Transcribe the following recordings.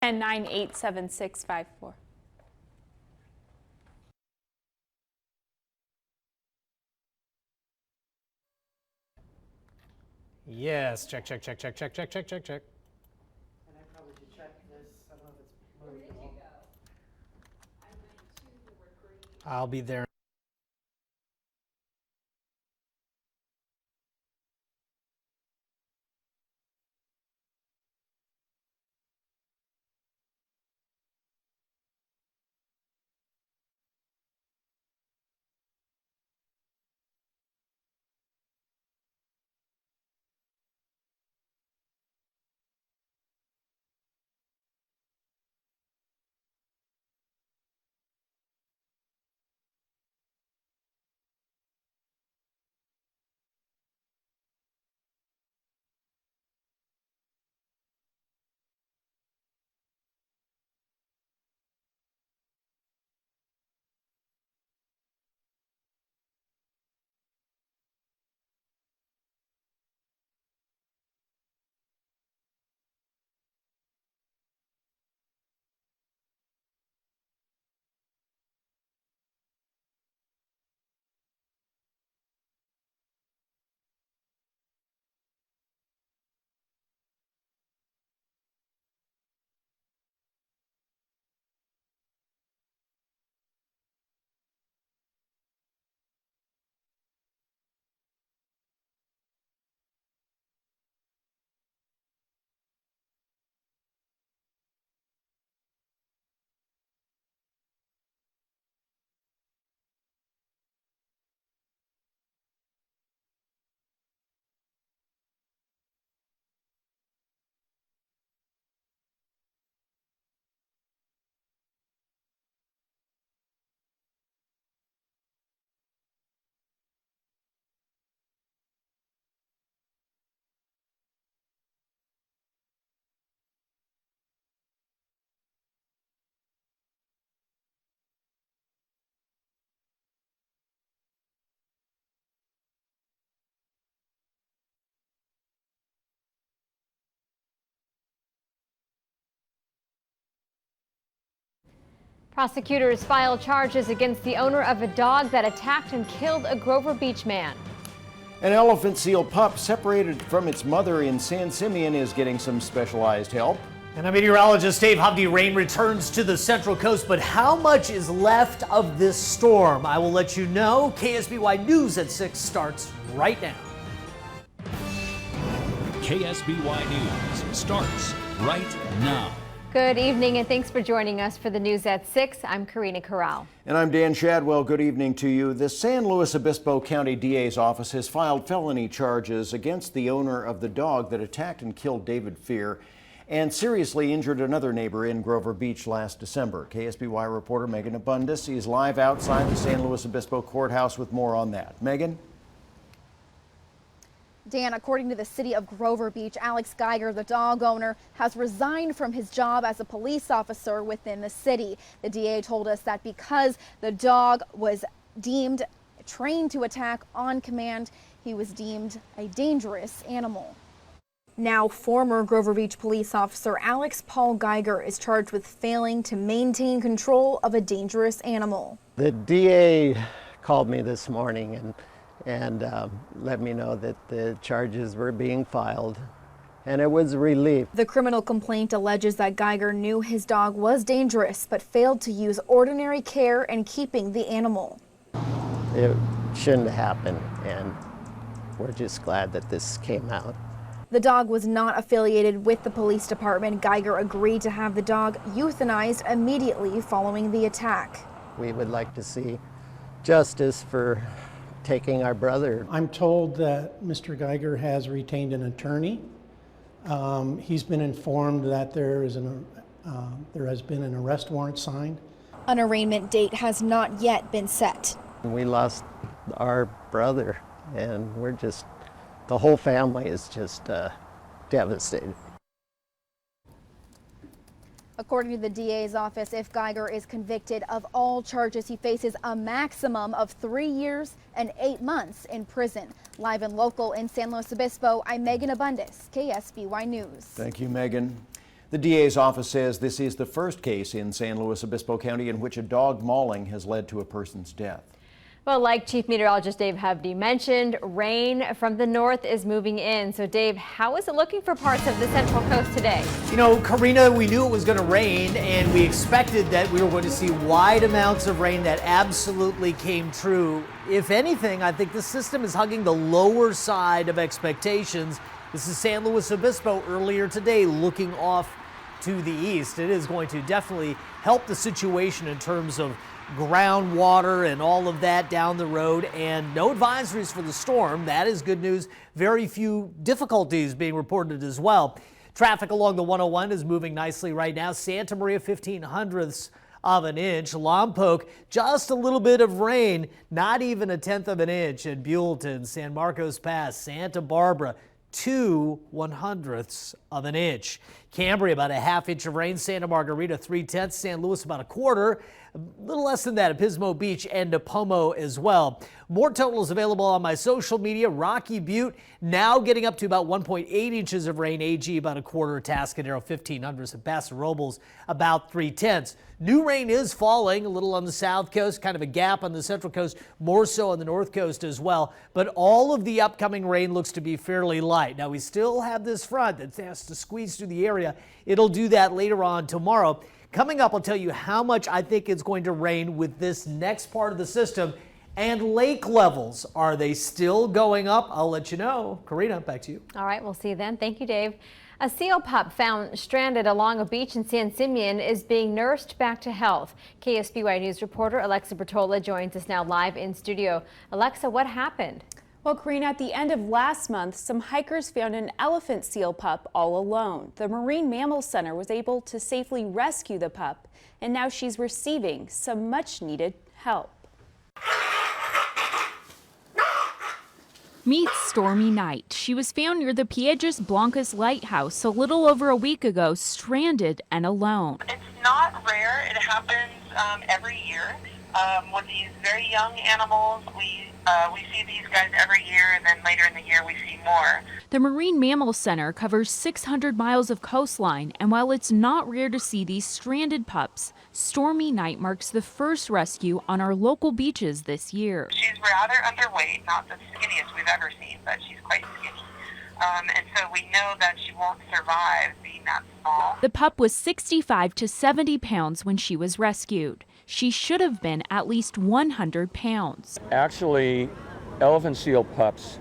and 987654. Yes, check. And I probably should check this. I don't know if it's moved. Where did you go? I went to the recruiting. I'll be there. Prosecutors filed charges against the owner of a dog that attacked and killed a Grover Beach man. An elephant seal pup separated from its mother in San Simeon is getting some specialized help. And our meteorologist Dave Hubney, rain returns to the Central Coast, but how much is left of this storm? I will let you know. KSBY News at 6 starts right now. KSBY News starts right now. Good evening and thanks for joining us for the news at 6. I'm Karina Corral. And I'm Dan Shadwell. Good evening to you. The San Luis Obispo County DA's office has filed felony charges against the owner of the dog that attacked and killed David Fear and seriously injured another neighbor in Grover Beach last December. KSBY reporter Megan Abundis is live outside the San Luis Obispo courthouse with more on that. Megan? Dan, according to the city of Grover Beach, Alex Geiger, the dog owner, has resigned from his job as a police officer within the city. The DA told us that because the dog was deemed trained to attack on command, he was deemed a dangerous animal. Now, former Grover Beach police officer Alex Paul Geiger is charged with failing to maintain control of a dangerous animal. The DA called me this morning and let me know that the charges were being filed, and it was a relief. The criminal complaint alleges that Geiger knew his dog was dangerous but failed to use ordinary care in keeping the animal. It shouldn't have happened, and we're just glad that this came out. The dog was not affiliated with the police department. Geiger agreed to have the dog euthanized immediately following the attack. We would like to see justice for taking our brother. I'm told that Mr. Geiger has retained an attorney. He's been informed that there has been an arrest warrant signed. An arraignment date has not yet been set. We lost our brother, and the whole family is just devastated. According to the DA's office, if Geiger is convicted of all charges, he faces a maximum of 3 years and 8 months in prison. Live and local in San Luis Obispo, I'm Megan Abundis, KSBY News. Thank you, Megan. The DA's office says this is the first case in San Luis Obispo County in which a dog mauling has led to a person's death. Well, like Chief Meteorologist Dave Hovde mentioned, rain from the north is moving in. So, Dave, how is it looking for parts of the Central Coast today? You know, Karina, we knew it was going to rain, and we expected that we were going to see wide amounts of rain. That absolutely came true. If anything, I think the system is hugging the lower side of expectations. This is San Luis Obispo earlier today looking off to the east. It is going to definitely help the situation in terms of groundwater and all of that down the road, and no advisories for the storm. That is good news. Very few difficulties being reported as well. Traffic along the 101 is moving nicely right now. Santa Maria 0.15 of an inch. Lompoc, just a little bit of rain, not even 1/10 of an inch. In Buellton, San Marcos Pass, Santa Barbara, 2/100ths of an inch. Cambria, about 1/2 inch of rain. Santa Margarita, 3/10. San Luis, about 1/4. A little less than that at Pismo Beach and Napomo as well. More totals available on my social media. Rocky Butte now getting up to about 1.8 inches of rain. AG about 1/4. Tascadero 1/1500ths. And Paso Robles about 3/10. New rain is falling a little on the south coast, kind of a gap on the central coast, more so on the north coast as well. But all of the upcoming rain looks to be fairly light. Now we still have this front that has to squeeze through the area. It'll do that later on tomorrow. Coming up, I'll tell you how much I think it's going to rain with this next part of the system. And lake levels, are they still going up? I'll let you know. Karina, back to you. All right, we'll see you then. Thank you, Dave. A seal pup found stranded along a beach in San Simeon is being nursed back to health. KSBY News reporter Alexa Bertola joins us now live in studio. Alexa, what happened? Well, Karina, at the end of last month, some hikers found an elephant seal pup all alone. The Marine Mammal Center was able to safely rescue the pup, and now she's receiving some much-needed help. Meet Stormy Knight. She was found near the Piedras Blancas lighthouse a little over a week ago, stranded and alone. It's not rare. It happens every year. With these very young animals, we see these guys every year, and then later in the year we see more. The Marine Mammal Center covers 600 miles of coastline, and while it's not rare to see these stranded pups, Stormy Knight marks the first rescue on our local beaches this year. She's rather underweight, not the skinniest we've ever seen, but she's quite skinny. And so we know that she won't survive being that small. The pup was 65 to 70 pounds when she was rescued. She should have been at least 100 pounds. Actually, elephant seal pups,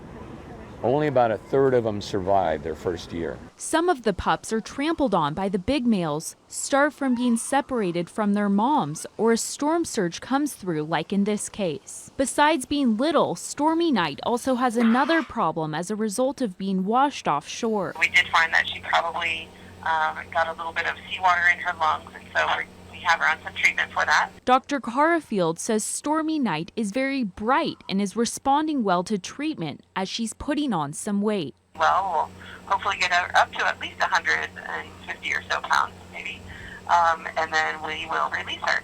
only about 1/3 of them survive their first year. Some of the pups are trampled on by the big males, starved from being separated from their moms, or a storm surge comes through like in this case. Besides being little, Stormy Knight also has another problem as a result of being washed offshore. We did find that she probably got a little bit of seawater in her lungs, and so we have her on some treatment for that. Dr. Carafield says Stormy Knight is very bright and is responding well to treatment as she's putting on some weight. Well, we'll hopefully get her up to at least 150 or so pounds, maybe, and then we will release her.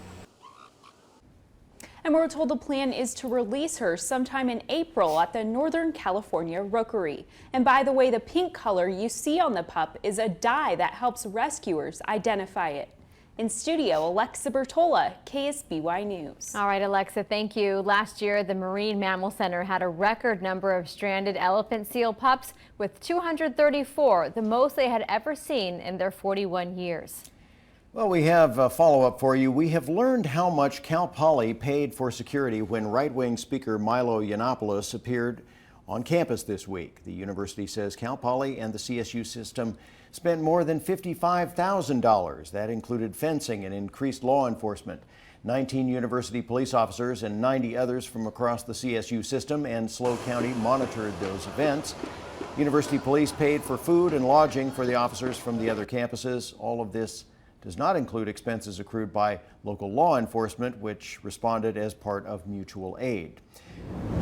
And we're told the plan is to release her sometime in April at the Northern California Rookery. And by the way, the pink color you see on the pup is a dye that helps rescuers identify it. In studio, Alexa Bertola, KSBY News. All right, Alexa, thank you. Last year, the Marine Mammal Center had a record number of stranded elephant seal pups with 234, the most they had ever seen in their 41 years. Well, we have a follow-up for you. We have learned how much Cal Poly paid for security when right-wing Speaker Milo Yiannopoulos appeared on campus this week. The university says Cal Poly and the CSU system spent more than $55,000. That included fencing and increased law enforcement. 19 university police officers and 90 others from across the CSU system and SLO County monitored those events. University police paid for food and lodging for the officers from the other campuses. All of this does not include expenses accrued by local law enforcement, which responded as part of mutual aid.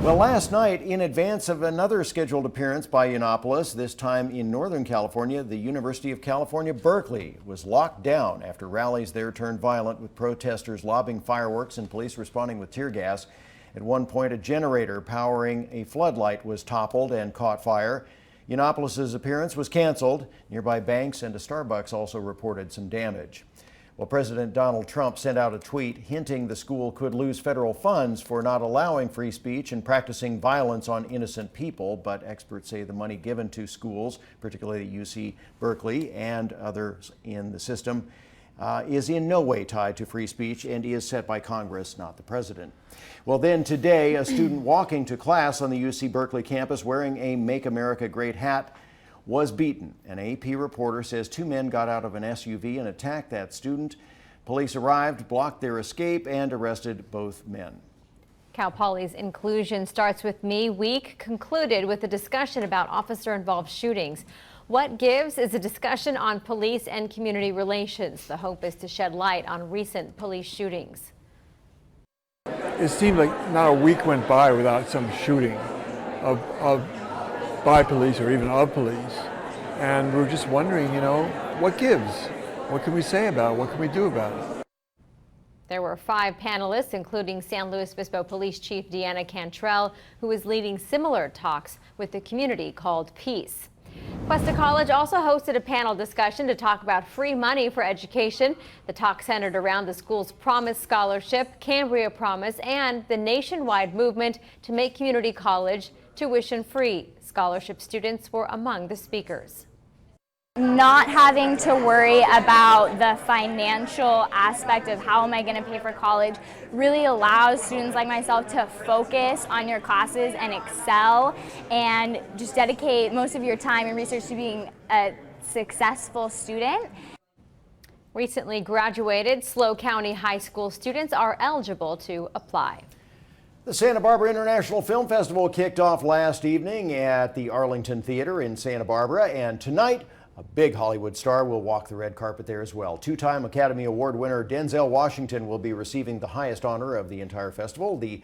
Well, last night, in advance of another scheduled appearance by Yiannopoulos, this time in Northern California, the University of California, Berkeley was locked down after rallies there turned violent with protesters lobbing fireworks and police responding with tear gas. At one point, a generator powering a floodlight was toppled and caught fire. Yiannopoulos' appearance was canceled. Nearby banks and a Starbucks also reported some damage. Well, President Donald Trump sent out a tweet hinting the school could lose federal funds for not allowing free speech and practicing violence on innocent people. But experts say the money given to schools, particularly UC Berkeley and others in the system, is in no way tied to free speech and is set by Congress, not the president. Well, then today, a student walking to class on the UC Berkeley campus wearing a Make America Great hat was beaten. An AP reporter says 2 men got out of an SUV and attacked that student. Police arrived, blocked their escape, and arrested both men. Cal Poly's Inclusion Starts With Me week concluded with a discussion about officer-involved shootings. What Gives is a discussion on police and community relations. The hope is to shed light on recent police shootings. It seemed like not a week went by without some shooting by police or even of police. And we're just wondering, what gives? What can we say about it? What can we do about it? There were 5 panelists, including San Luis Obispo Police Chief Deanna Cantrell, who is leading similar talks with the community called Peace. Cuesta College also hosted a panel discussion to talk about free money for education. The talk centered around the school's Promise Scholarship, Cambria Promise, and the nationwide movement to make community college tuition free. Scholarship students were among the speakers. Not having to worry about the financial aspect of how am I going to pay for college really allows students like myself to focus on your classes and excel and just dedicate most of your time and research to being a successful student. Recently graduated SLO County High School students are eligible to apply. The Santa Barbara International Film Festival kicked off last evening at the Arlington Theater in Santa Barbara, and tonight a big Hollywood star will walk the red carpet there as well. 2-time Academy Award winner Denzel Washington will be receiving the highest honor of the entire festival, the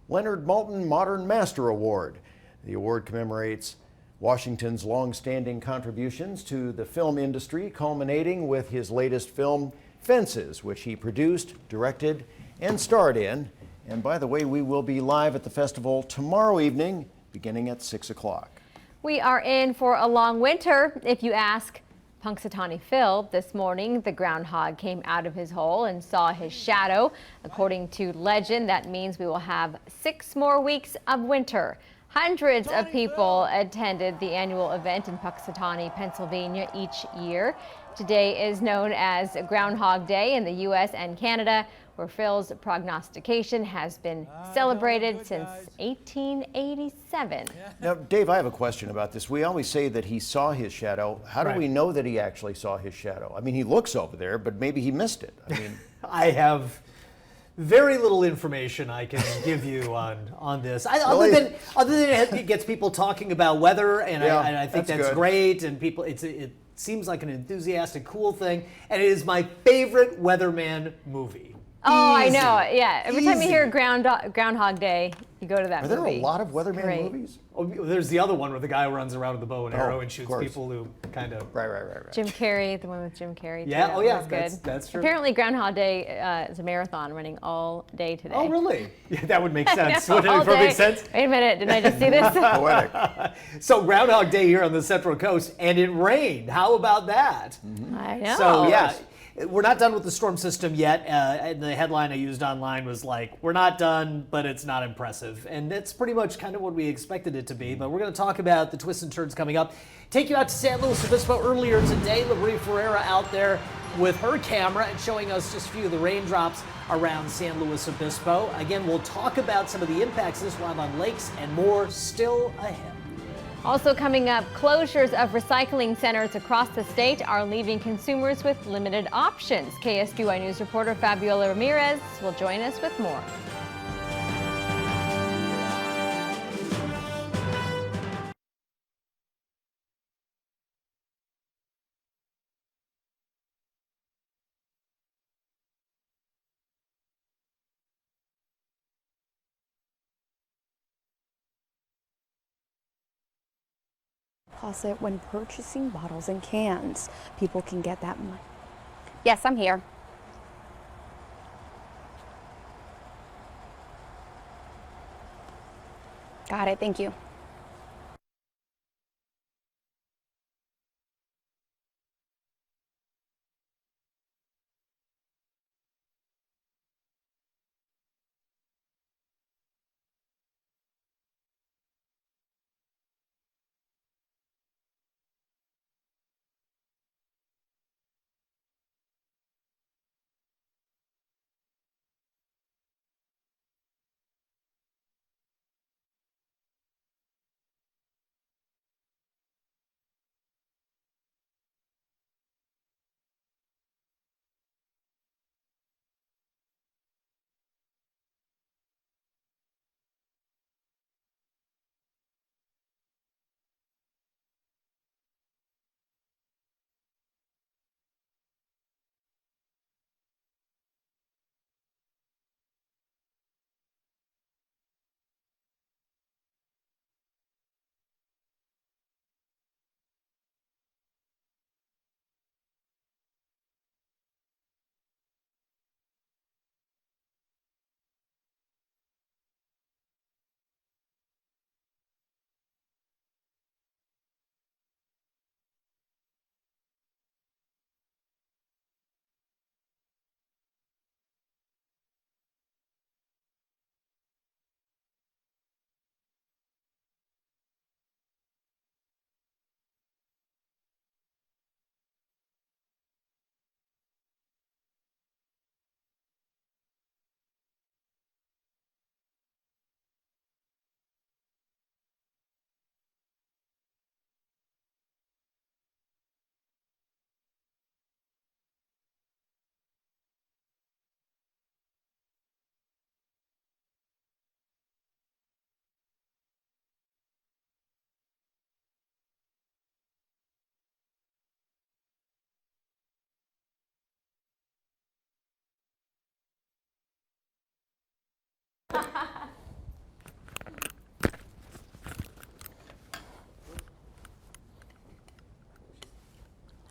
Leonard Maltin Modern Master Award. The award commemorates Washington's long-standing contributions to the film industry, culminating with his latest film, Fences, which he produced, directed, and starred in. And by the way, we will be live at the festival tomorrow evening, beginning at 6 o'clock. We are in for a long winter, if you ask. Punxsutawney Phil, this morning, the groundhog came out of his hole and saw his shadow. According to legend, that means we will have 6 more weeks of winter. Hundreds of people attended the annual event in Punxsutawney, Pennsylvania each year. Today is known as Groundhog Day in the U.S. and Canada, where Phil's prognostication has been celebrated since 1887. Now, Dave, I have a question about this. We always say that he saw his shadow. How do we know that he actually saw his shadow? I mean, he looks over there, but maybe he missed it. I mean, I have very little information I can give you on this. Other than it gets people talking about weather, and I think that's great, and people, it seems like an enthusiastic, cool thing, and it is my favorite weatherman movie. Oh, I know. Yeah. Every time you hear Groundhog Day, you go to that movie. Are there a lot of weatherman movies? Oh, there's the other one where the guy runs around with a bow and arrow and shoots people who kind of... Right. Jim Carrey, the one with Jim Carrey. Yeah, too. That was good. That's true. Apparently Groundhog Day is a marathon running all day today. Oh, really? Yeah, that would make sense. Wouldn't it make perfect sense? Wait a minute, didn't I just see this? Poetic. So Groundhog Day here on the Central Coast, and it rained. How about that? I know. So, yeah. We're not done with the storm system yet. And the headline I used online was like, we're not done, but it's not impressive. And that's pretty much kind of what we expected it to be. But we're going to talk about the twists and turns coming up. Take you out to San Luis Obispo earlier today. Labrie Ferreira out there with her camera and showing us just a few of the raindrops around San Luis Obispo. Again, we'll talk about some of the impacts this will have on lakes and more still ahead. Also coming up, closures of recycling centers across the state are leaving consumers with limited options. KSBY News reporter Fabiola Ramirez will join us with more. Faucet when purchasing bottles and cans. People can get that money. Yes, I'm here. Got it, thank you.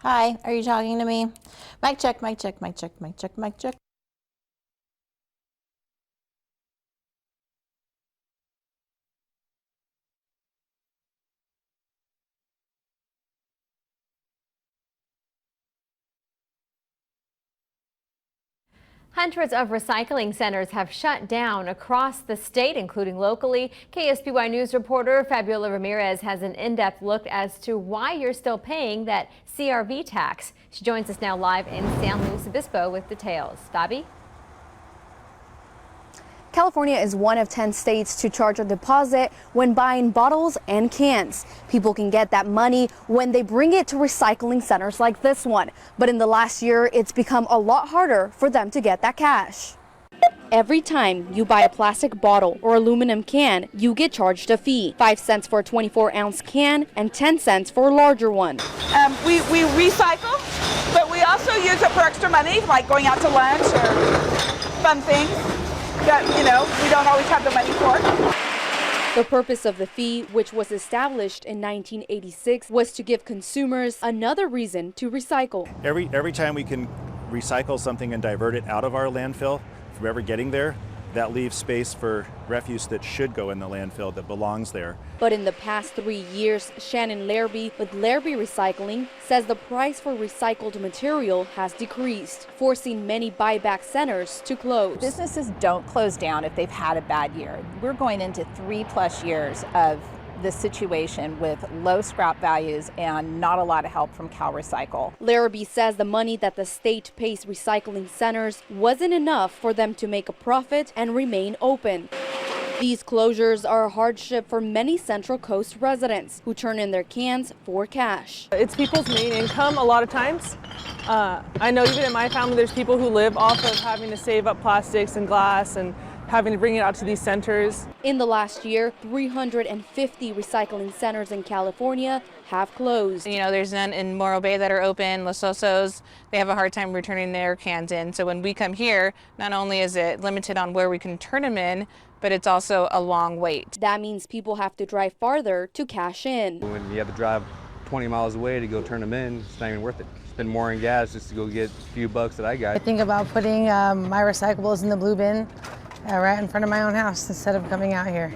Hi, are you talking to me? Mic check, mic check, mic check, mic check, mic check. Hundreds of recycling centers have shut down across the state, including locally. KSBY News reporter Fabiola Ramirez has an in-depth look as to why you're still paying that CRV tax. She joins us now live in San Luis Obispo with details. Fabi? California is one of 10 states to charge a deposit when buying bottles and cans. People can get that money when they bring it to recycling centers like this one. But in the last year, it's become a lot harder for them to get that cash. Every time you buy a plastic bottle or aluminum can, you get charged a fee. 5 cents for a 24-ounce can and 10 cents for a larger one. We recycle, but we also use it for extra money, like going out to lunch or fun things that, we don't always have the money for. The purpose of the fee, which was established in 1986, was to give consumers another reason to recycle. Every time we can recycle something and divert it out of our landfill from ever getting there, that leaves space for refuse that should go in the landfill that belongs there. But in the past 3 years, Shannon Larrabee with Larrabee Recycling says the price for recycled material has decreased, forcing many buyback centers to close. Businesses don't close down if they've had a bad year. We're going into 3+ years of this situation with low scrap values and not a lot of help from Cal Recycle. Larrabee says the money that the state pays recycling centers wasn't enough for them to make a profit and remain open. These closures are a hardship for many Central Coast residents who turn in their cans for cash. It's people's main income a lot of times. I know even in my family there's people who live off of having to save up plastics and glass and having to bring it out to these centers. In the last year, 350 recycling centers in California have closed. There's none in Morro Bay that are open. Los Osos, they have a hard time returning their cans in. So when we come here, not only is it limited on where we can turn them in, but it's also a long wait. That means people have to drive farther to cash in. When you have to drive 20 miles away to go turn them in, it's not even worth it. Spend more in gas just to go get a few bucks that I got. I think about putting my recyclables in the blue bin right in front of my own house instead of coming out here.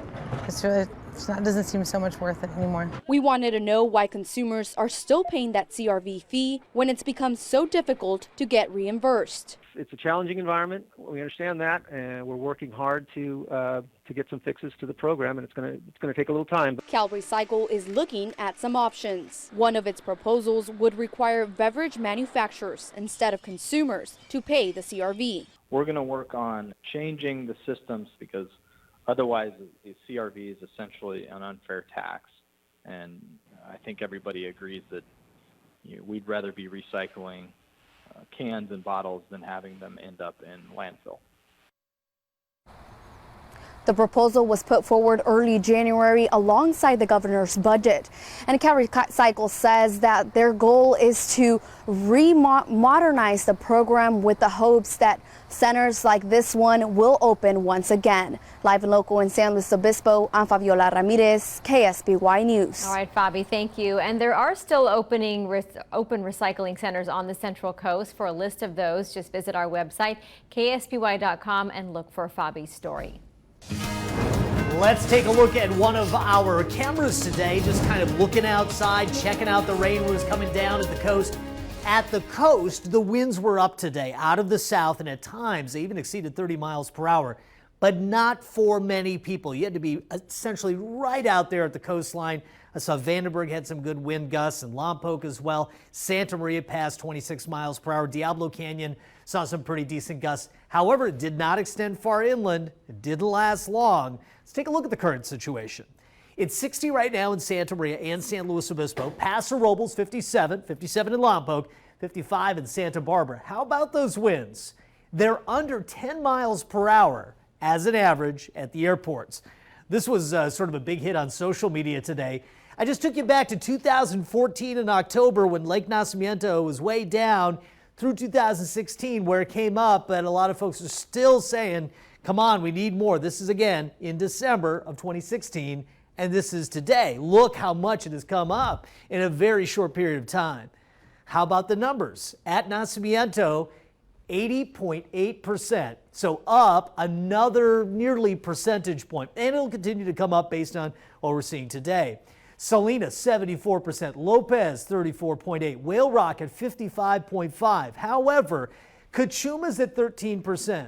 It doesn't seem so much worth it anymore. We wanted to know why consumers are still paying that CRV fee when it's become so difficult to get reimbursed. It's a challenging environment. We understand that, and we're working hard to get some fixes to the program, and it's going to take a little time. Cal Recycle is looking at some options. One of its proposals would require beverage manufacturers instead of consumers to pay the CRV. We're going to work on changing the systems because otherwise the CRV is essentially an unfair tax. And I think everybody agrees that we'd rather be recycling cans and bottles than having them end up in landfill. The proposal was put forward early January alongside the governor's budget. And Cal Recycle says that their goal is to modernize the program with the hopes that centers like this one will open once again. Live and local in San Luis Obispo, I'm Fabiola Ramirez, KSBY News. All right, Fabi, thank you. And there are still open recycling centers on the Central Coast. For a list of those, just visit our website, ksby.com, and look for Fabi's story. Let's take a look at one of our cameras today, just kind of looking outside, checking out the rain was coming down at the coast. At the coast, the winds were up today out of the south, and at times they even exceeded 30 miles per hour, but not for many people. You had to be essentially right out there at the coastline. I saw Vandenberg had some good wind gusts and Lompoc as well. Santa Maria passed 26 miles per hour. Diablo Canyon saw some pretty decent gusts. However, it did not extend far inland. It didn't last long. Let's take a look at the current situation. It's 60 right now in Santa Maria and San Luis Obispo. Paso Robles 57, 57 in Lompoc, 55 in Santa Barbara. How about those winds? They're under 10 miles per hour as an average at the airports. This was sort of a big hit on social media today. I just took you back to 2014 in October when Lake Nacimiento was way down through 2016 where it came up, and a lot of folks are still saying, come on, we need more. This is again in December of 2016, and this is today. Look how much it has come up in a very short period of time. How about the numbers? At Nacimiento, 80.8%. So up another nearly percentage point. And it'll continue to come up based on what we're seeing today. Salinas, 74%. Lopez, 34.8%. Whale Rock at 55.5%. However, Cachuma's at 13%.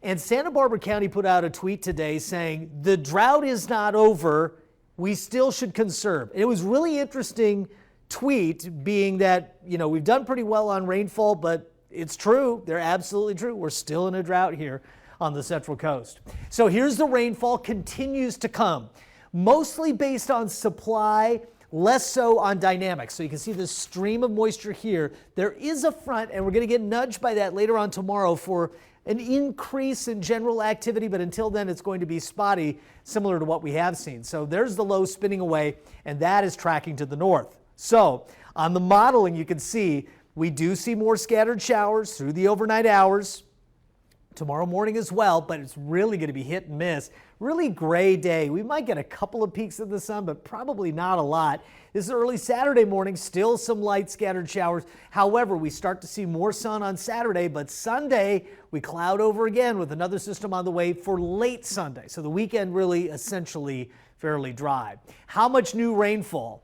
And Santa Barbara County put out a tweet today saying the drought is not over. We still should conserve. And it was really interesting tweet, being that, we've done pretty well on rainfall, but it's true. They're absolutely true. We're still in a drought here on the Central Coast. So here's the rainfall continues to come, mostly based on supply, less so on dynamics. So you can see the stream of moisture here. There is a front, and we're going to get nudged by that later on tomorrow for an increase in general activity, but until then it's going to be spotty, similar to what we have seen. So there's the low spinning away, and that is tracking to the north. So on the modeling, you can see we do see more scattered showers through the overnight hours. Tomorrow morning as well, but it's really going to be hit and miss. Really gray day. We might get a couple of peaks of the sun, but probably not a lot. This is early Saturday morning, still some light scattered showers. However, we start to see more sun on Saturday, but Sunday we cloud over again with another system on the way for late Sunday. So the weekend really essentially fairly dry. How much new rainfall?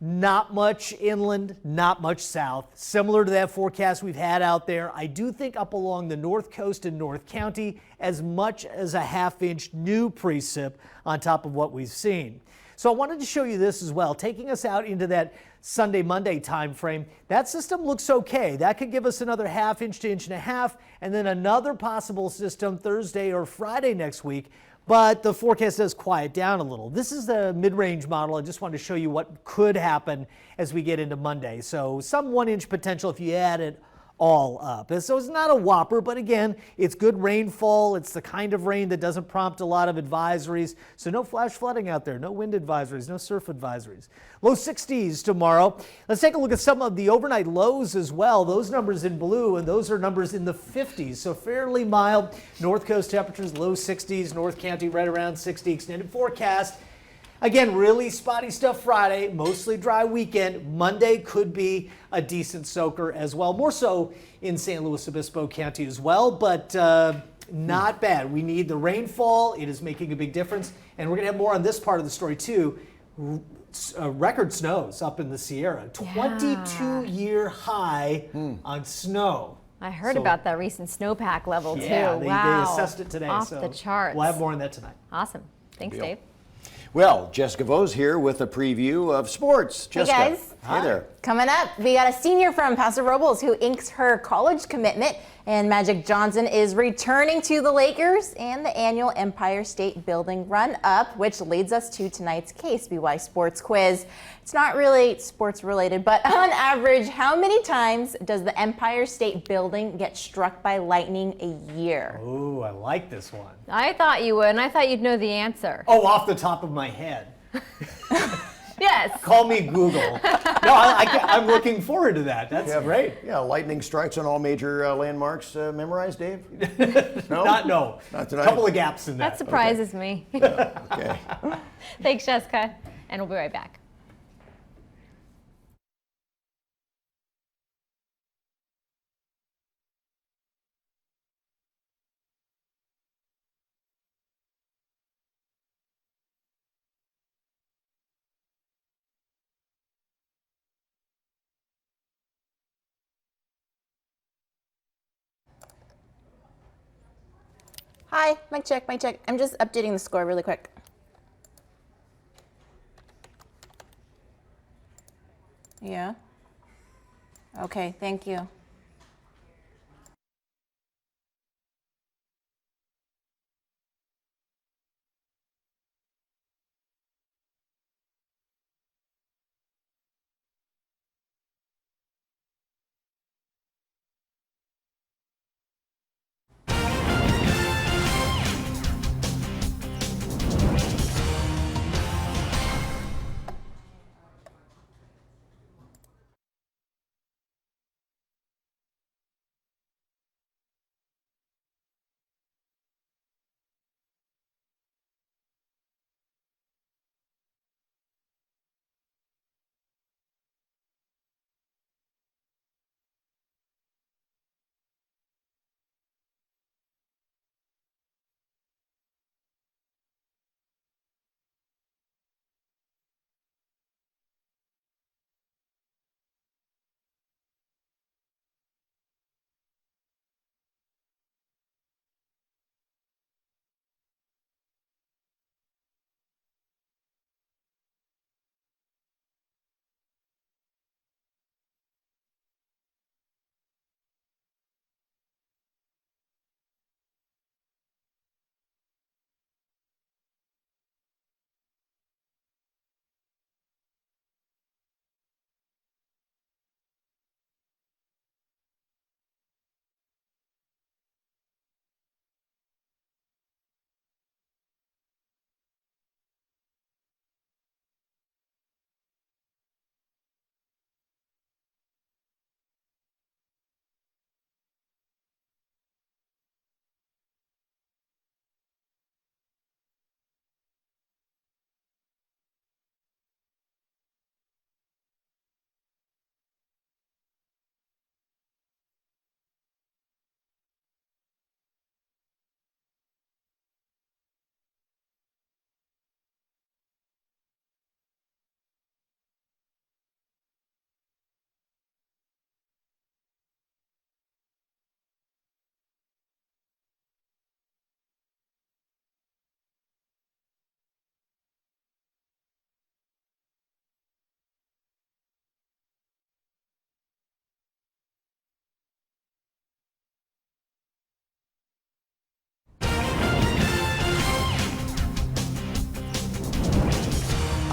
Not much inland, not much south. Similar to that forecast we've had out there. I do think up along the north coast and North County, as much as a half-inch new precip on top of what we've seen. So I wanted to show you this as well, taking us out into that Sunday, Monday time frame. That system looks okay. That could give us another half-inch to inch and a half, and then another possible system Thursday or Friday next week. But the forecast does quiet down a little. This is the mid-range model. I just wanted to show you what could happen as we get into Monday. So some 1-inch potential if you add it all up. And so it's not a whopper, but again, it's good rainfall. It's the kind of rain that doesn't prompt a lot of advisories. So no flash flooding out there, no wind advisories, no surf advisories. Low 60s tomorrow. Let's take a look at some of the overnight lows as well. Those numbers in blue, and those are numbers in the 50s. So fairly mild. North coast temperatures, low 60s. North County right around 60. Extended forecast. Again, really spotty stuff Friday, mostly dry weekend. Monday could be a decent soaker as well, more so in San Luis Obispo County as well, but not bad. We need the rainfall. It is making a big difference, and we're going to have more on this part of the story too. Record snows up in the Sierra, 22-year high on snow. I heard about that recent snowpack level too. Yeah, they assessed it today. Off so the charts. We'll have more on that tonight. Awesome. Thanks, Dave. Well, Jessica Vo's here with a preview of sports. Jessica. Hey guys. Hi there. Coming up, we got a senior from Paso Robles who inks her college commitment, and Magic Johnson is returning to the Lakers and the annual Empire State Building run-up, which leads us to tonight's KSBY sports quiz. It's not really sports related, but on average, how many times does the Empire State Building get struck by lightning a year? Ooh, I like this one. I thought you would, and I thought you'd know the answer. Oh, off the top of my head. Yes. Call me Google. No, I'm looking forward to that. That's great. Yeah, lightning strikes on all major landmarks memorized, Dave? No? No. Not tonight? A couple of gaps in that. That surprises me. Okay. Thanks, Jessica. And we'll be right back. Hi, mic check, mic check. I'm just updating the score really quick. Yeah? Okay, thank you.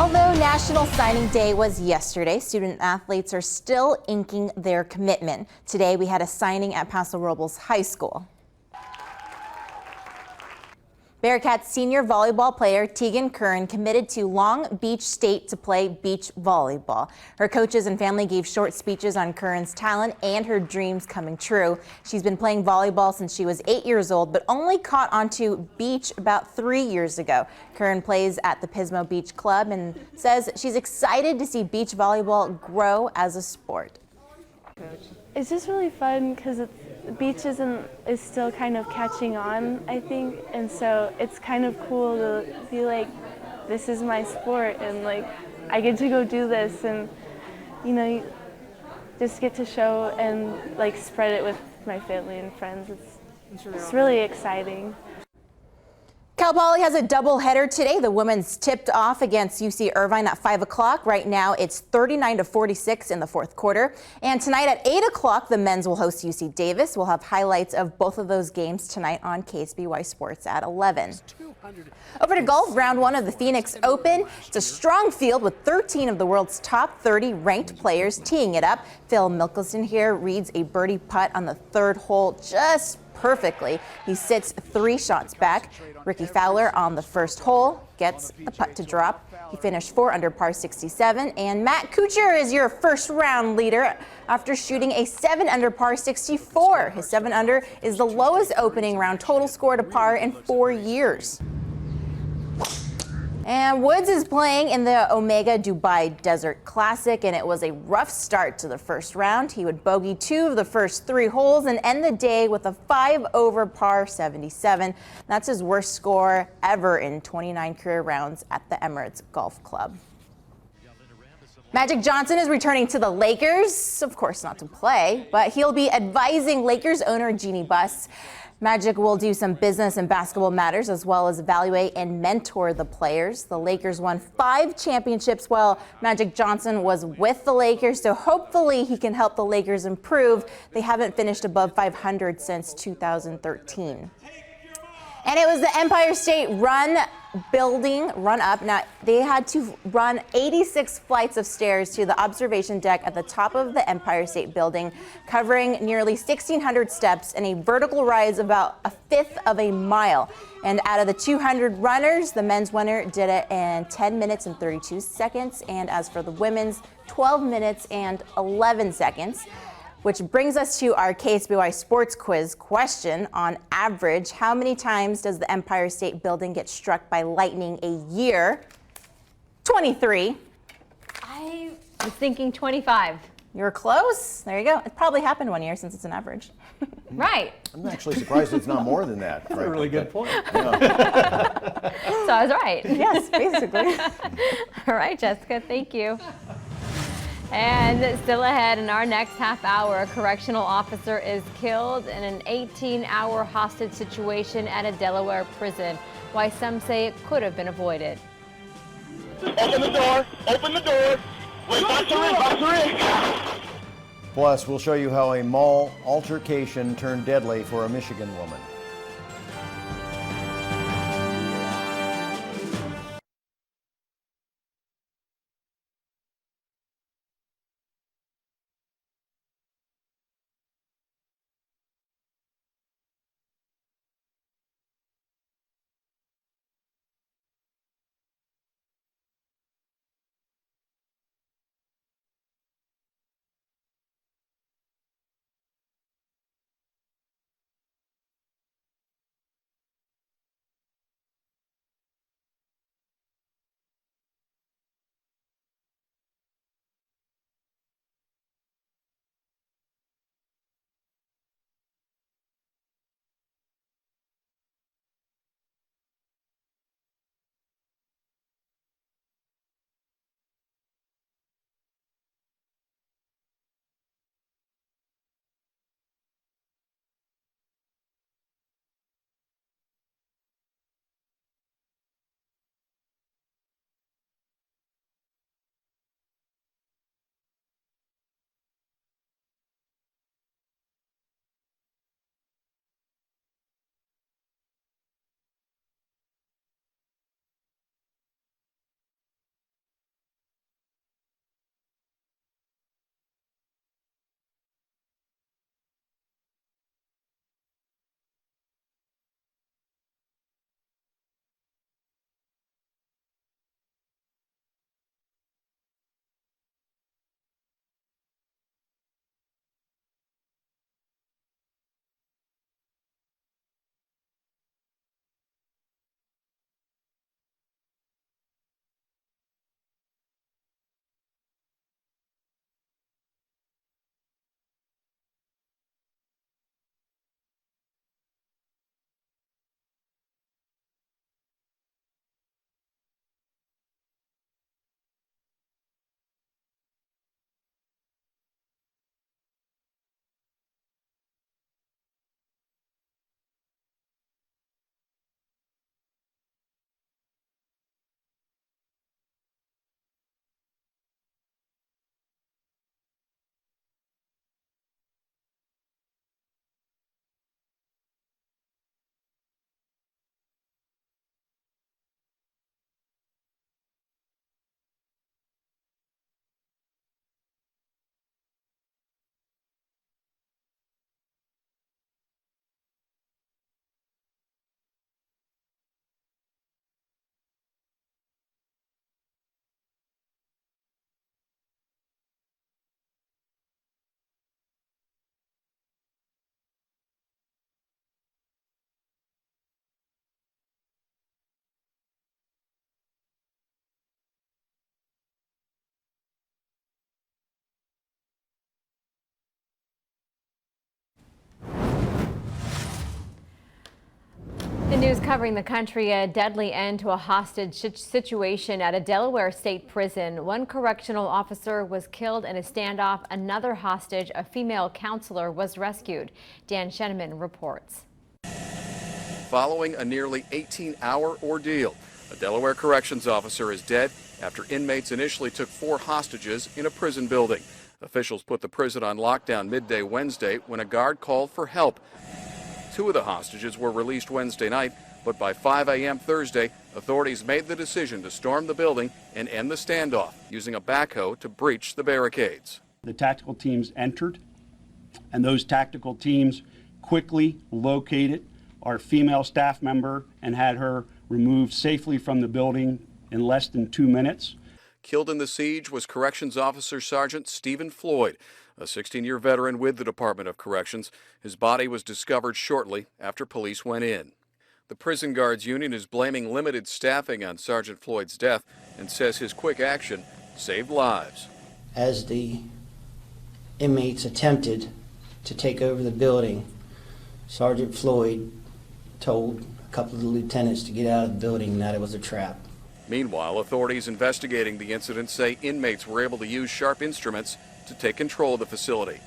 Although National Signing Day was yesterday, student athletes are still inking their commitment. Today we had a signing at Paso Robles High School. Bearcats senior volleyball player Tegan Curran committed to Long Beach State to play beach volleyball. Her coaches and family gave short speeches on Curran's talent and her dreams coming true. She's been playing volleyball since she was 8 years old, but only caught onto beach about 3 years ago. Curran plays at the Pismo Beach Club and says she's excited to see beach volleyball grow as a sport. It's just really fun because the beach is still kind of catching on, I think, and so it's kind of cool to be like, this is my sport, and like I get to go do this, and you know, you just get to show and like spread it with my family and friends. It's really exciting. Cal Poly has a doubleheader today. The women's tipped off against UC Irvine at 5 o'clock. Right now it's 39-46 in the fourth quarter. And tonight at 8 o'clock, the men's will host UC Davis. We'll have highlights of both of those games tonight on KSBY Sports at 11. Over to golf, round one of the Phoenix Open. It's a strong field with 13 of the world's top 30 ranked players teeing it up. Phil Mickelson here reads a birdie putt on the third hole just perfectly. He sits 3 shots back. Ricky Fowler on the first hole gets the putt to drop. He finished 4 under par 67. And Matt Kuchar is your first round leader after shooting a 7 under par 64. His 7 under is the lowest opening round total score to par in 4 years. And Woods is playing in the Omega Dubai Desert Classic, and it was a rough start to the first round. He would bogey 2 of the first 3 holes and end the day with a 5 over par 77. That's his worst score ever in 29 career rounds at the Emirates Golf Club. Magic Johnson is returning to the Lakers, of course not to play, but he'll be advising Lakers owner Jeannie Buss. Magic will do some business and basketball matters as well as evaluate and mentor the players. The Lakers won 5 championships while Magic Johnson was with the Lakers, so hopefully he can help the Lakers improve. They haven't finished above 500 since 2013. And it was the Empire State Run up. Now, they had to run 86 flights of stairs to the observation deck at the top of the Empire State Building, covering nearly 1,600 steps and a vertical rise about a fifth of a mile. And out of the 200 runners, the men's winner did it in 10 minutes and 32 seconds. And as for the women's, 12 minutes and 11 seconds. Which brings us to our KSBY Sports Quiz question. On average, how many times does the Empire State Building get struck by lightning a year? 23. I was thinking 25. You were close. There you go. It probably happened one year since it's an average. Right. I'm actually surprised it's not more than that. That's a really good point. Yeah. So I was right. Yes, basically. All right, Jessica, thank you. And still ahead in our next half hour, a correctional officer is killed in an 18-hour hostage situation at a Delaware prison. Why some say it could have been avoided. Open the door! Open the door! Wait, box her in! Plus, we'll show you how a mall altercation turned deadly for a Michigan woman. The news covering the country, a deadly end to a hostage situation at a Delaware state prison. One correctional officer was killed in a standoff. Another hostage, a female counselor, was rescued. Dan Sheneman reports. Following a nearly 18-hour ordeal, a Delaware corrections officer is dead after inmates initially took 4 hostages in a prison building. Officials put the prison on lockdown midday Wednesday when a guard called for help. 2 of the hostages were released Wednesday night, but by 5 a.m. Thursday, authorities made the decision to storm the building and end the standoff using a backhoe to breach the barricades. The tactical teams entered, and those tactical teams quickly located our female staff member and had her removed safely from the building in less than 2 minutes. Killed in the siege was Corrections Officer Sergeant Stephen Floyd, a 16-year veteran with the Department of Corrections. His body was discovered shortly after police went in. The Prison Guards Union is blaming limited staffing on Sergeant Floyd's death and says his quick action saved lives. As the inmates attempted to take over the building, Sergeant Floyd told a couple of the lieutenants to get out of the building and that it was a trap. Meanwhile, authorities investigating the incident say inmates were able to use sharp instruments to take control of the facility.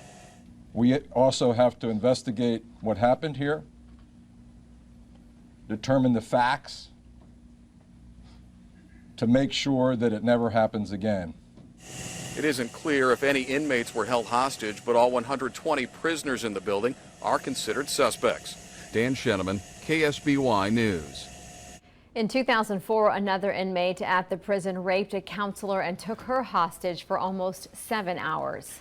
We also have to investigate what happened here, determine the facts, to make sure that it never happens again. It isn't clear if any inmates were held hostage, but all 120 prisoners in the building are considered suspects. Dan Sheneman, KSBY News. In 2004, another inmate at the prison raped a counselor and took her hostage for almost 7 hours.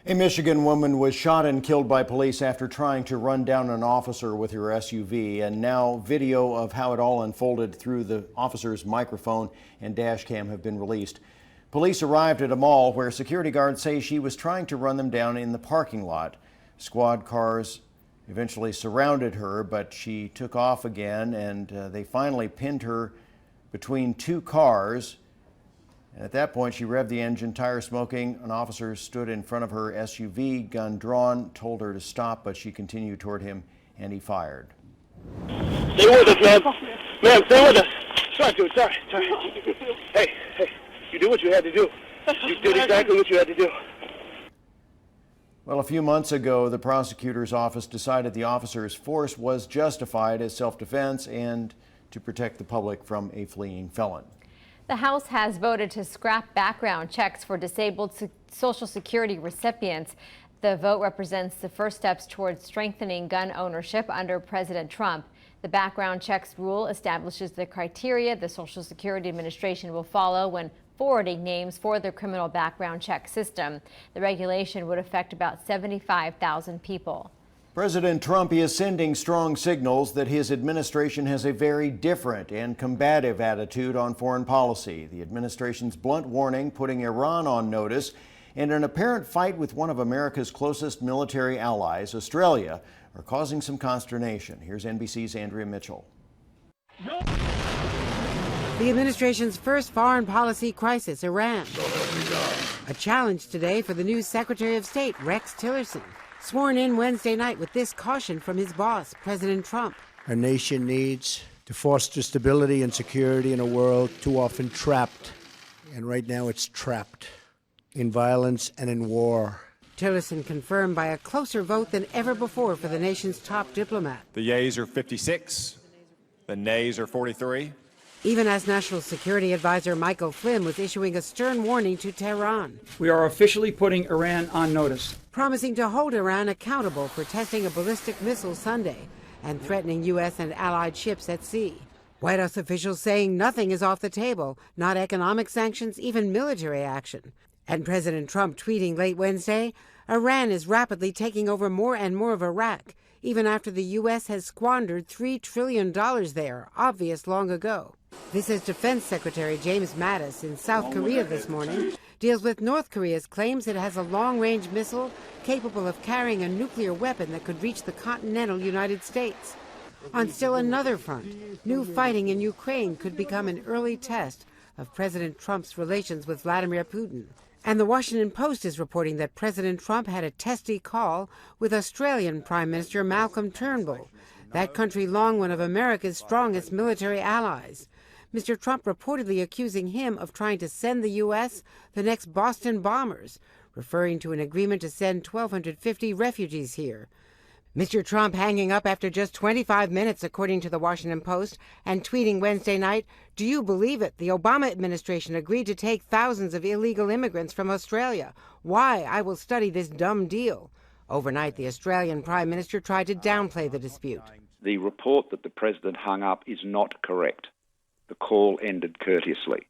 A Michigan woman was shot and killed by police after trying to run down an officer with her SUV, and now video of how it all unfolded through the officer's microphone and dash cam have been released. Police arrived at a mall where security guards say she was trying to run them down in the parking lot. Squad cars eventually surrounded her, but she took off again, and they finally pinned her between 2 cars. And at that point, she revved the engine, tire smoking. An officer stood in front of her SUV, gun drawn, told her to stop, but she continued toward him, and he fired. Stay with us, ma'am. Ma'am, stay with us. Sorry, dude, sorry. Hey, you did what you had to do. You did exactly what you had to do. Well, a few months ago, the prosecutor's office decided the officer's force was justified as self-defense and to protect the public from a fleeing felon. The House has voted to scrap background checks for disabled Social Security recipients. The vote represents the first steps towards strengthening gun ownership under President Trump. The background checks rule establishes the criteria the Social Security Administration will follow when forwarding names for their criminal background check system. The regulation would affect about 75,000 people. President Trump is sending strong signals that his administration has a very different and combative attitude on foreign policy. The administration's blunt warning putting Iran on notice, and an apparent fight with one of America's closest military allies, Australia, are causing some consternation. Here's NBC's Andrea Mitchell. The administration's first foreign policy crisis, Iran. A challenge today for the new Secretary of State, Rex Tillerson, sworn in Wednesday night with this caution from his boss, President Trump. Our nation needs to foster stability and security in a world too often trapped. And right now it's trapped in violence and in war. Tillerson confirmed by a closer vote than ever before for the nation's top diplomat. The yeas are 56, the nays are 43. Even as National Security Advisor Michael Flynn was issuing a stern warning to Tehran. We are officially putting Iran on notice. Promising to hold Iran accountable for testing a ballistic missile Sunday and threatening U.S. and allied ships at sea. White House officials saying nothing is off the table, not economic sanctions, even military action. And President Trump tweeting late Wednesday, Iran is rapidly taking over more and more of Iraq, even after the U.S. has squandered $3 trillion there, obvious long ago. This is Defense Secretary James Mattis in South Korea this morning, deals with North Korea's claims it has a long-range missile capable of carrying a nuclear weapon that could reach the continental United States. On still another front, new fighting in Ukraine could become an early test of President Trump's relations with Vladimir Putin. And the Washington Post is reporting that President Trump had a testy call with Australian Prime Minister Malcolm Turnbull that country long one of America's strongest military allies. Mr. Trump reportedly accusing him of trying to send the U.S. the next Boston bombers, referring to an agreement to send 1,250 refugees here. Mr. Trump hanging up after just 25 minutes, according to the Washington Post, and tweeting Wednesday night, "Do you believe it? The Obama administration agreed to take thousands of illegal immigrants from Australia. Why? I will study this dumb deal." Overnight, the Australian Prime Minister tried to downplay the dispute. The report that the President hung up is not correct. The call ended courteously.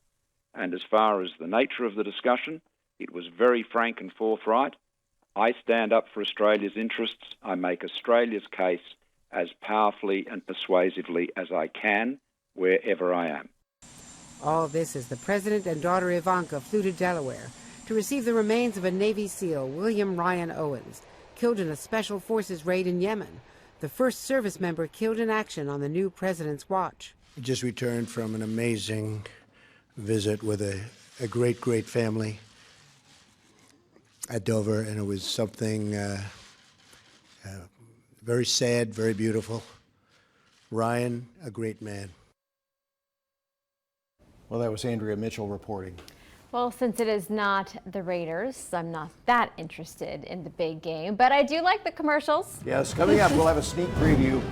And as far as the nature of the discussion, it was very frank and forthright. I stand up for Australia's interests. I make Australia's case as powerfully and persuasively as I can, wherever I am. All this as the President and daughter Ivanka flew to Delaware to receive the remains of a Navy SEAL, William Ryan Owens, killed in a Special Forces raid in Yemen, the first service member killed in action on the new president's watch. I just returned from an amazing visit with a great, great family at Dover, and it was something very sad, very beautiful. Ryan, a great man. Well, that was Andrea Mitchell reporting. Well, since it is not the Raiders, I'm not that interested in the big game, but I do like the commercials. Yes, coming up, we'll have a sneak preview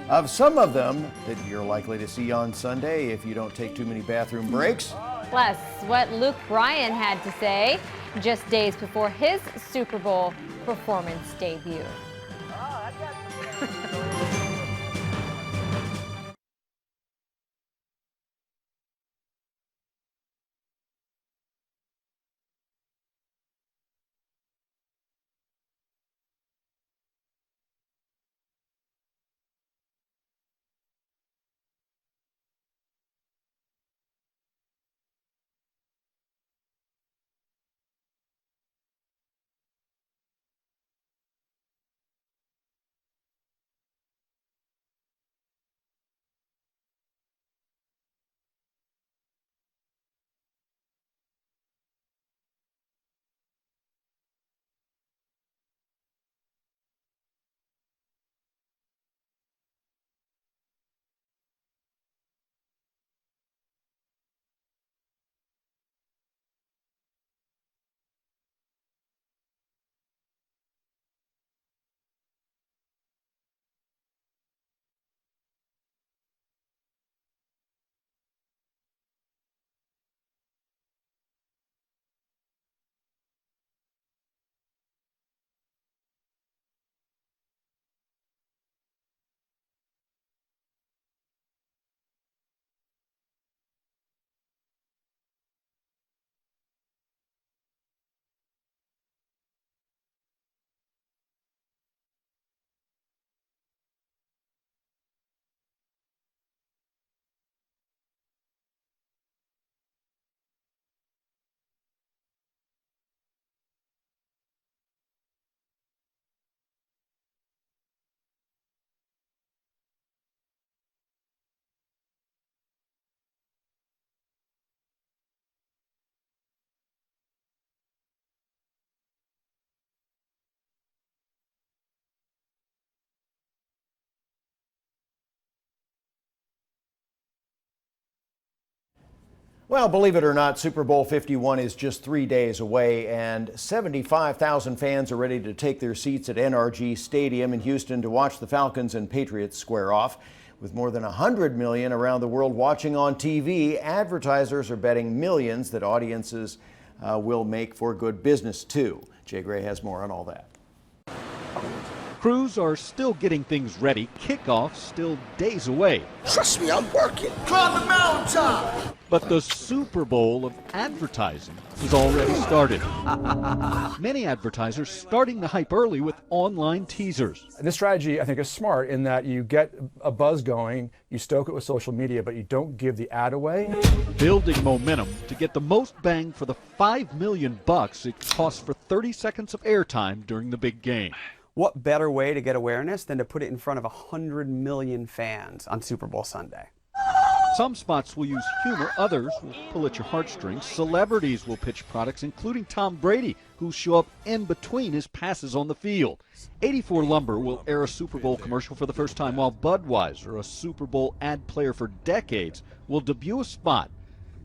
of some of them that you're likely to see on Sunday if you don't take too many bathroom breaks. Plus, what Luke Bryan had to say just days before his Super Bowl performance debut. Well, believe it or not, Super Bowl 51 is just 3 days away, and 75,000 fans are ready to take their seats at NRG Stadium in Houston to watch the Falcons and Patriots square off. With more than 100 million around the world watching on TV, advertisers are betting millions that audiences will make for good business, too. Jay Gray has more on all that. Crews are still getting things ready. Kickoff still days away. Trust me, I'm working. Climb the mountaintop. But the Super Bowl of advertising has already started. Many advertisers starting the hype early with online teasers. This strategy, I think, is smart in that you get a buzz going, you stoke it with social media, but you don't give the ad away. Building momentum to get the most bang for the $5 million it costs for 30 seconds of airtime during the big game. What better way to get awareness than to put it in front of 100 million fans on Super Bowl Sunday? Some spots will use humor, others will pull at your heartstrings. Celebrities will pitch products, including Tom Brady, who'll show up in between his passes on the field. 84 Lumber will air a Super Bowl commercial for the first time, while Budweiser, a Super Bowl ad player for decades, will debut a spot.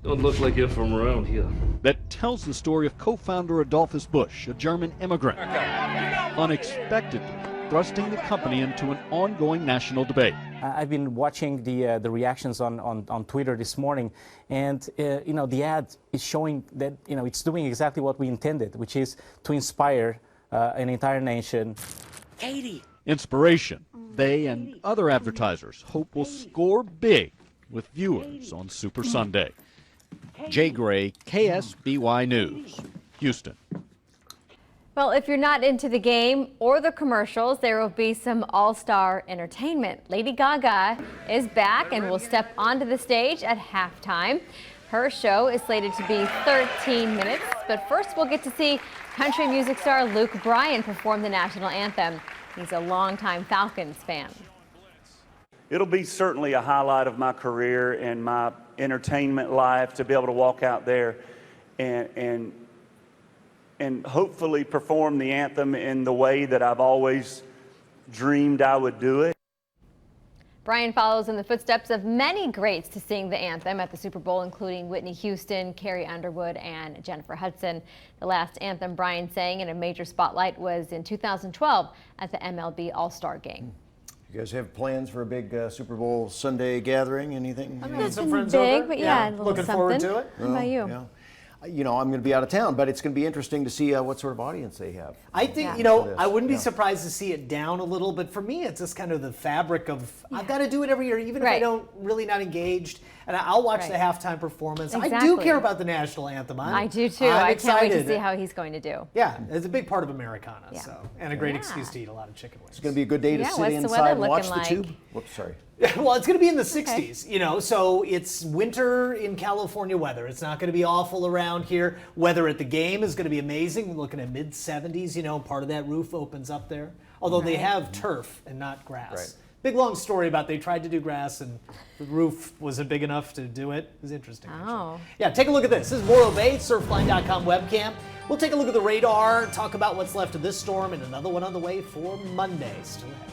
Don't look like you're from around here. That tells the story of co-founder Adolphus Busch, a German immigrant, unexpectedly thrusting the company into an ongoing national debate. I've been watching the reactions on Twitter this morning, and the ad is showing that it's doing exactly what we intended, which is to inspire an entire nation. Katie. Inspiration. They and other advertisers hope will score big with viewers on Super Sunday. Jay Gray, KSBY News, Houston. Well, if you're not into the game or the commercials, there will be some all-star entertainment. Lady Gaga is back and will step onto the stage at halftime. Her show is slated to be 13 minutes, but first we'll get to see country music star Luke Bryan perform the national anthem. He's a longtime Falcons fan. It'll be certainly a highlight of my career and my entertainment life to be able to walk out there and hopefully perform the anthem in the way that I've always dreamed I would do it. Bryan follows in the footsteps of many greats to sing the anthem at the Super Bowl, including Whitney Houston, Carrie Underwood, and Jennifer Hudson. The last anthem Bryan sang in a major spotlight was in 2012 at the MLB All-Star Game. You guys have plans for a big Super Bowl Sunday gathering? Anything? Nothing big, but yeah, a little looking something. forward to it. How about you? Yeah. I'm going to be out of town, but it's going to be interesting to see what sort of audience they have. I think, I wouldn't be surprised to see it down a little, but for me, it's just kind of the fabric of, I've got to do it every year, even if I don't really not engaged, and I'll watch the halftime performance. I do care about the national anthem. I do too. I can't wait to see how he's going to do. Yeah, it's a big part of Americana, and a great excuse to eat a lot of chicken wings. It's going to be a good day to sit inside and watch the tube. Whoops, sorry. Well, it's going to be in the 60s, so it's winter in California weather. It's not going to be awful around here. Weather at the game is going to be amazing. We're looking at mid-70s, part of that roof opens up there. Although they have turf and not grass. Right. Big long story about they tried to do grass and the roof wasn't big enough to do it. It was interesting. Oh. Yeah, take a look at this. This is Morro Bay, surfline.com webcam. We'll take a look at the radar, talk about what's left of this storm, and another one on the way for Monday. Still ahead.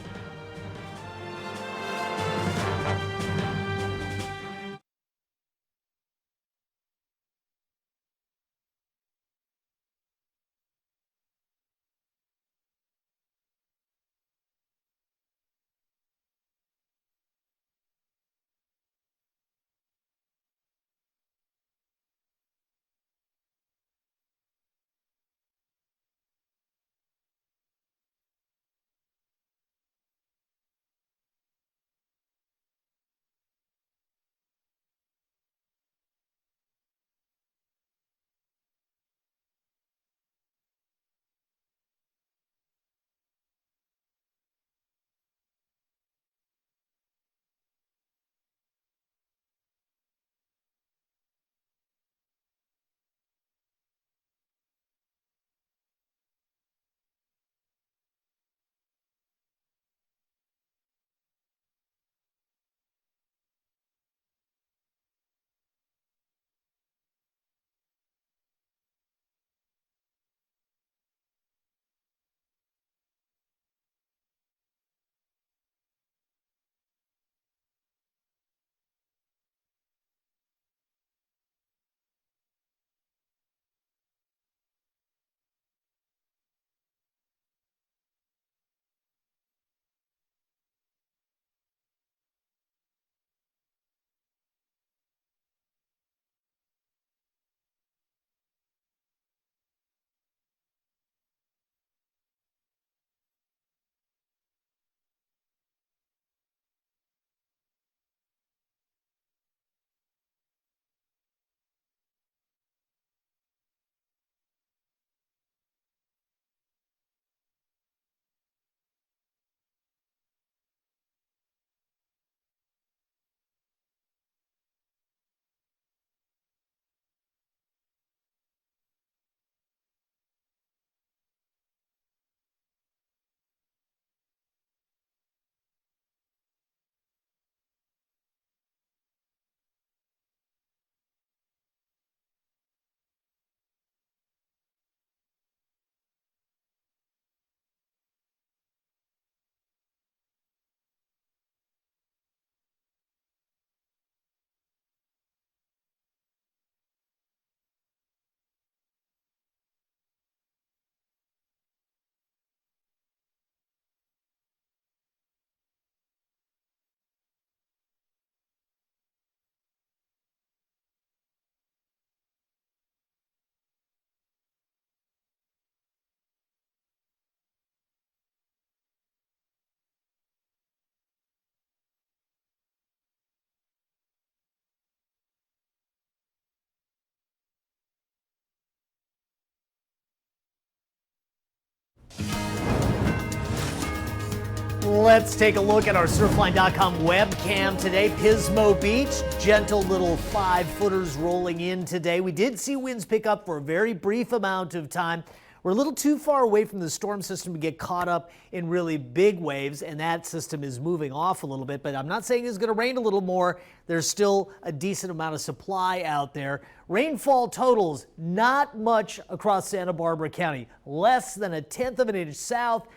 Let's take a look at our surfline.com webcam today. Pismo Beach, gentle little 5-footers rolling in today. We did see winds pick up for a very brief amount of time. We're a little too far away from the storm system to get caught up in really big waves, and that system is moving off a little bit, but I'm not saying it's going to rain a little more. There's still a decent amount of supply out there. Rainfall totals, not much across Santa Barbara County. Less than 1/10 of an inch south.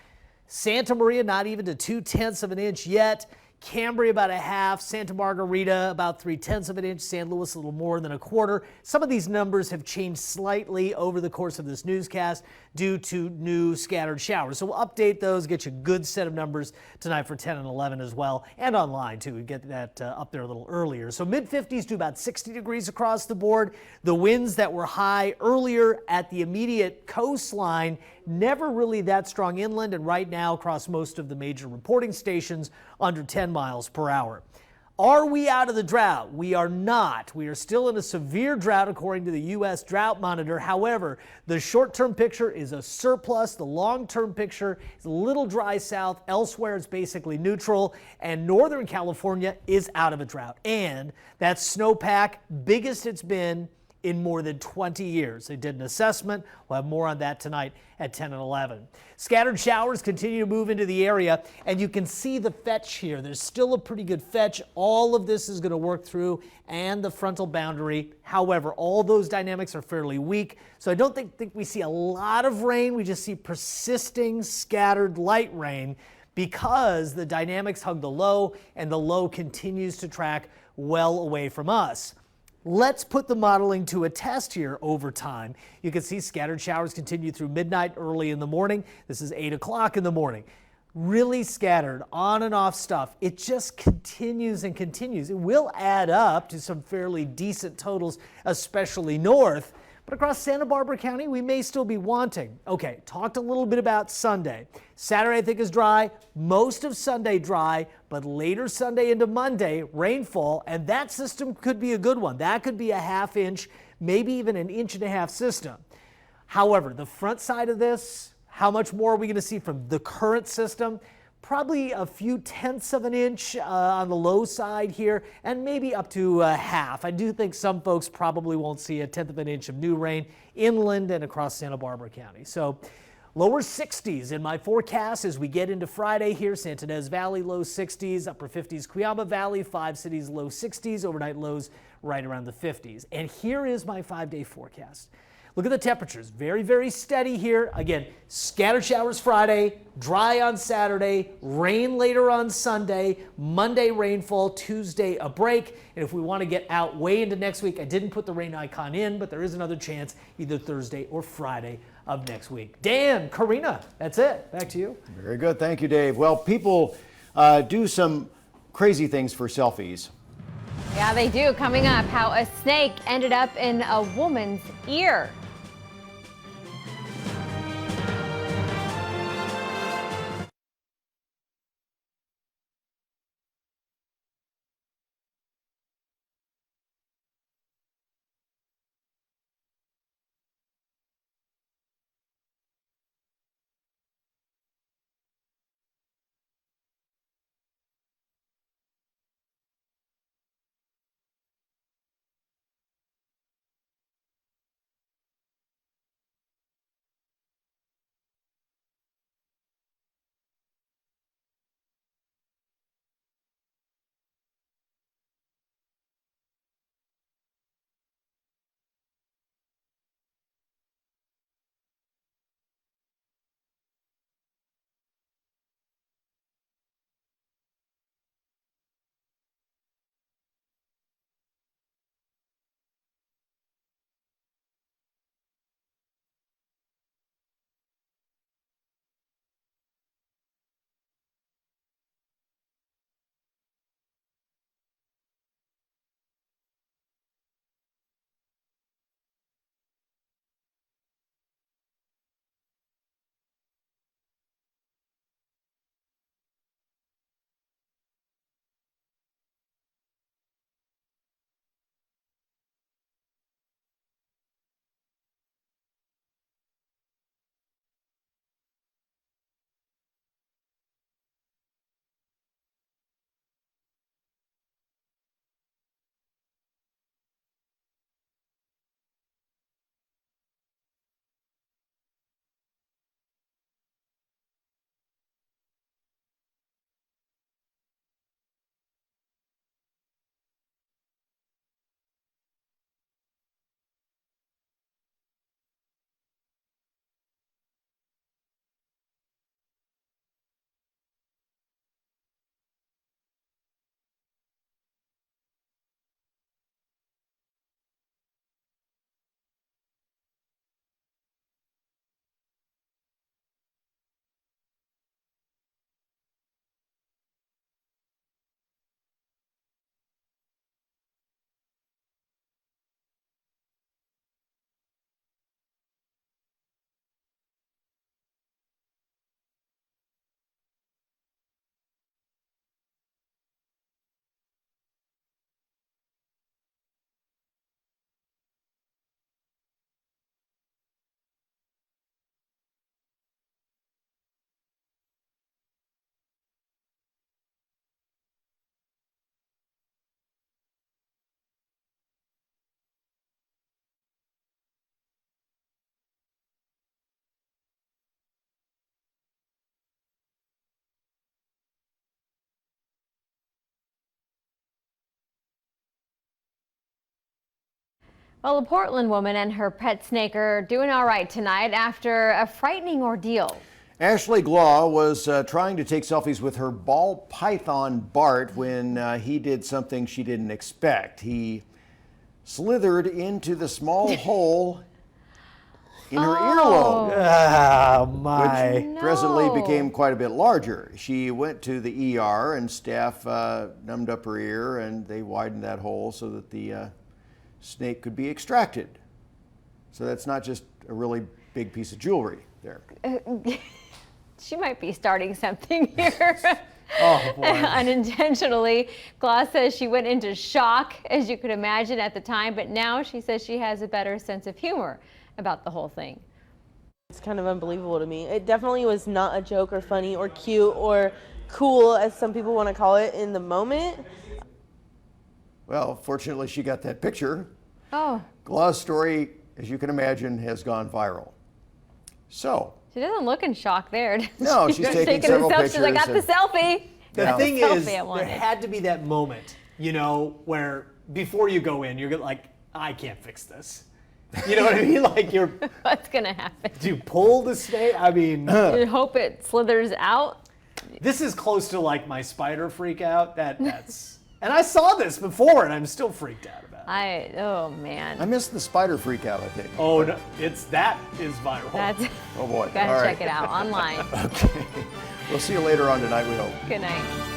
Santa Maria, not even to 2/10 of an inch yet. Cambria, about 1/2. Santa Margarita, about 3/10 of an inch. San Luis, a little more than 1/4. Some of these numbers have changed slightly over the course of this newscast due to new scattered showers. So we'll update those, get you a good set of numbers tonight for 10 and 11 as well, and online too. We get that up there a little earlier. So mid-50s to about 60 degrees across the board. The winds that were high earlier at the immediate coastline, never really that strong inland, and right now across most of the major reporting stations under 10 miles per hour. Are we out of the drought? We are not. We are still in a severe drought according to the U.S. Drought Monitor. However, the short-term picture is a surplus. The long-term picture is a little dry south. Elsewhere, it's basically neutral. And Northern California is out of a drought. And that snowpack, biggest it's been in more than 20 years. They did an assessment. We'll have more on that tonight at 10 and 11. Scattered showers continue to move into the area, and you can see the fetch here. There's still a pretty good fetch. All of this is going to work through, and the frontal boundary. However, all those dynamics are fairly weak, so I don't think we see a lot of rain. We just see persisting scattered light rain because the dynamics hug the low, and the low continues to track well away from us. Let's put the modeling to a test here over time. You can see scattered showers continue through midnight, early in the morning. This is 8 o'clock in the morning. Really scattered, on and off stuff. It just continues and continues. It will add up to some fairly decent totals, especially north. But across Santa Barbara County, we may still be wanting. Okay, talked a little bit about Sunday. Saturday, I think, is dry. Most of Sunday dry, but later Sunday into Monday, rainfall, and that system could be a good one. That could be a 1/2 inch, maybe even an 1.5 inch system. However, the front side of this, how much more are we going to see from the current system? Probably a few 1/10 of an inch on the low side here, and maybe up to 1/2. I do think some folks probably won't see a 1/10 of an inch of new rain inland and across Santa Barbara County. So lower 60s in my forecast as we get into Friday here. Santa Ynez Valley, low 60s, upper 50s, Cuyama Valley, 5 cities, low 60s, overnight lows right around the 50s. And here is my 5-day forecast. Look at the temperatures, very, very steady here. Again, scattered showers Friday, dry on Saturday, rain later on Sunday, Monday rainfall, Tuesday a break. And if we want to get out way into next week, I didn't put the rain icon in, but there is another chance either Thursday or Friday of next week. Dan, Karina, that's it. Back to you. Very good. Thank you, Dave. Well, people do some crazy things for selfies. Yeah, they do. Coming up, how a snake ended up in a woman's ear. Well, a Portland woman and her pet snake are doing all right tonight after a frightening ordeal. Ashley Glaw was trying to take selfies with her ball python Bart when he did something she didn't expect. He slithered into the small hole in her earlobe, which presently became quite a bit larger. She went to the ER and staff numbed up her ear and they widened that hole so that the snake could be extracted. So that's not just a really big piece of jewelry there. She might be starting something here. Oh, boy. Unintentionally. Glass says she went into shock, as you could imagine, at the time, but now she says she has a better sense of humor about the whole thing. It's kind of unbelievable to me. It definitely was not a joke or funny or cute or cool, as some people want to call it, in the moment. Well, fortunately, she got that picture. Oh. Glaw's story, as you can imagine, has gone viral. So. She doesn't look in shock there. No, she's taking several pictures. She's like, I got the selfie. The thing is, there had to be that moment, you know, where before you go in, you're like, I can't fix this. You know what I mean? Like you're. What's gonna happen? Do you pull the snake? I mean. You hope it slithers out. This is close to like my spider freak out. That's. And I saw this before, and I'm still freaked out about it. Oh man. I missed the spider freak out, I think. Oh no, that is viral. Oh boy. Gotta All check right. it out online. Okay. We'll see you later on tonight, we hope. Good night.